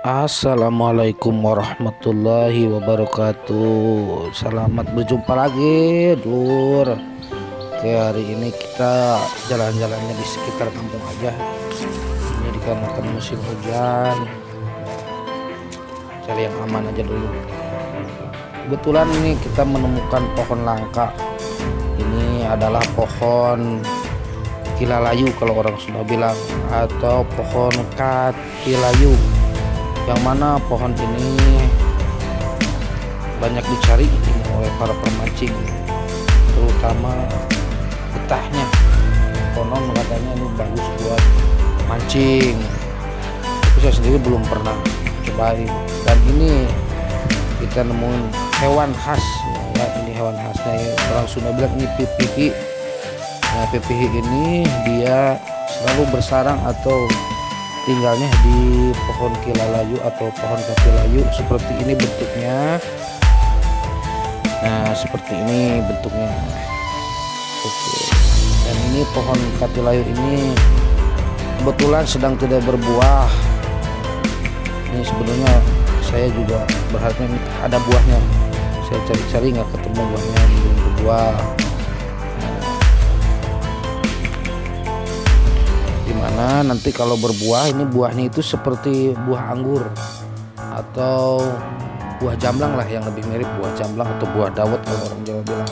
Assalamualaikum warahmatullahi wabarakatuh. Selamat berjumpa lagi, Lur. Oke, hari ini kita jalan-jalannya di sekitar kampung aja. Ini dikarenakan musim hujan, cari yang aman aja dulu. Kebetulan ini kita menemukan pohon langka. Ini adalah pohon kilalayu kalau orang Sunda bilang, atau pohon katilayu, yang mana pohon ini banyak dicari oleh para pemancing, terutama getahnya. Konon katanya ini bagus buat mancing, tapi saya sendiri belum pernah cobain. Dan ini kita nemuin hewan khas ya, ini hewan khasnya ya. Orang Sunda bilang ini pipihi. Nah, pipihi ini dia selalu bersarang atau tinggalnya di pohon kilalayu atau pohon katilayu. Seperti ini bentuknya. Nah, seperti ini bentuknya. Oke. Dan ini pohon katilayu ini kebetulan sedang tidak berbuah. Ini sebenarnya saya juga berharapnya ada buahnya. Saya cari-cari nggak ketemu buahnya, belum berbuah. Dimana nanti kalau berbuah, ini buahnya itu seperti buah anggur atau buah jamblang lah, yang lebih mirip buah jamblang atau buah dawet kalau orang Jawa bilang,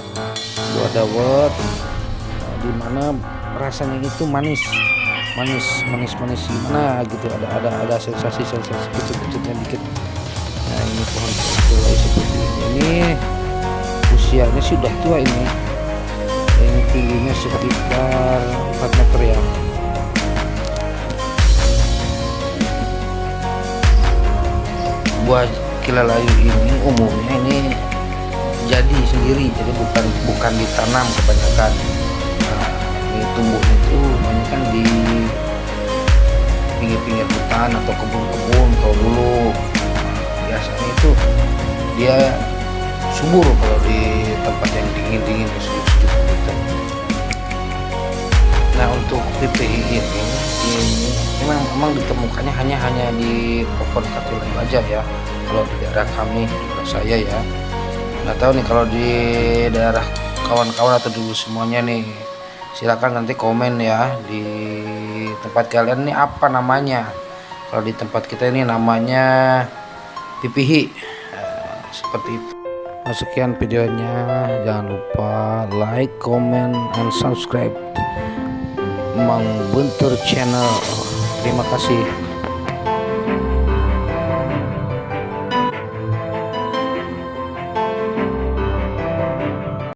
buah dawet. Nah, dimana rasanya itu manis gimana gitu, ada sensasi kecut-kecutnya dikit. Nah, ini pohon katilayu seperti ini usianya sudah tua ini tingginya sekitar 4 meter ya. Buah kilalayu ini umumnya ini jadi sendiri, jadi bukan ditanam kebanyakan. Nah, ini tumbuhnya itu banyak kan di pinggir-pinggir hutan atau kebun-kebun kalau dulu. Biasanya itu dia subur kalau di tempat yang dingin sejuk gitu. Nah, untuk pipihi ini memang ditemukannya hanya di pohon katilayu aja ya, kalau di daerah kami, di daerah saya ya. Nggak tahu nih kalau di daerah kawan-kawan atau dulu semuanya nih, silakan nanti komen ya di tempat kalian nih apa namanya. Kalau di tempat kita ini namanya pipihi. Seperti itu. Nah, sekian videonya, jangan lupa like, comment, and subscribe Mang Buntur Channel. Terima kasih.